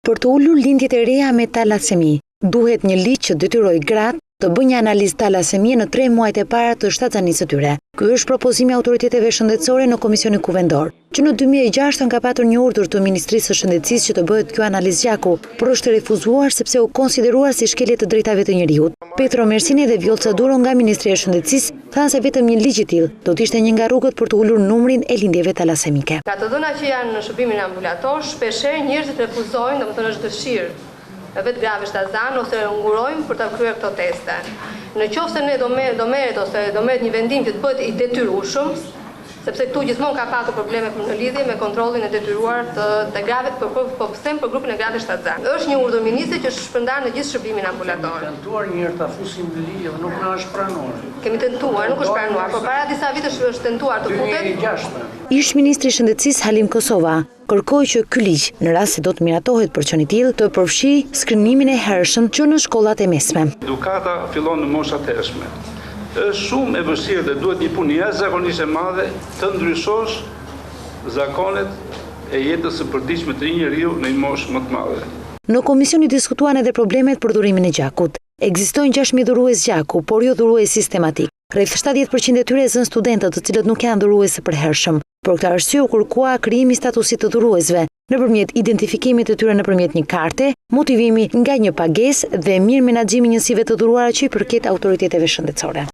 Për të ulur lindjet e reja me talasemi, duhet një ligj që detyrojë gratë të bëjnë një analizë talasemie në 3 muajt e para të shtatzanisë së tyre. Ky është propozimi i autoriteteve shëndetësore në Komisionin Kuvendor, që në 2006 ka patur një urdhër të Ministrisë së Shëndetësisë që të bëhet kjo analizë gjaku, por është refuzuar sepse u konsideruar si shkelje të drejtave të njerëzit. Petro Mersini dhe Vjollca Duro nga Ministria e Shëndetësisë thanë se vetëm një ligj i tillë do të ishte një nga rrugët për të ulur numrin e lindjeve talasemike. Nga të dhëna që janë në shërbimin ambulator, shpeshherë njerëzit refuzojnë, domethënë është dëshirë vetë grave shtazan ose ngurojmë për të kryer këto teste. Në qoftë se ne do merret një vendim që të bëhet i detyrueshëm, sepse këtu gjithmonë ka patur probleme në lidhje me kontrollin e detyruar të grave, po them për grupin e grave shtazan. Është një urdhër ministri që shpërndan në gjithë shërbimin ambulator. Kemi tentuar një herë ta fusim në ligj dhe nuk na është pranuar. Kemi tentuar, nuk është pranuar, por para disa vitesh është tentuar të futet. Ish ministri i Shëndetësisë Halim Kosova kërkoi që ky ligj, në rast se do të miratohet për çoni tillë, të përfshijë skrinimin e hershëm që në shkollat e mesme. Edukata fillon në moshat e hershme. Është shumë e vështirë dhe duhet një punë jashtëzakonisht e madhe të ndryshosh zakonet e jetës së përditshme të një njeriu në një moshë më të madhe. Në komision i diskutuan edhe problemet për dhurimin e gjakut. Ekzistojnë 6.000 dhurues gjaku, por jo dhurues sistematik. Rreth 70% e tyre zën studentët të cilët nuk janë dhuruese për hershëm. Për këtë arsye u kërkua krijimi i statusit të dhuruesve nëpërmjet identifikimit të tyre nëpërmjet një karte, motivimi nga një pagesë dhe mirë menaxhimi i njësive të dhuruara që i përket autoriteteve shëndetësore.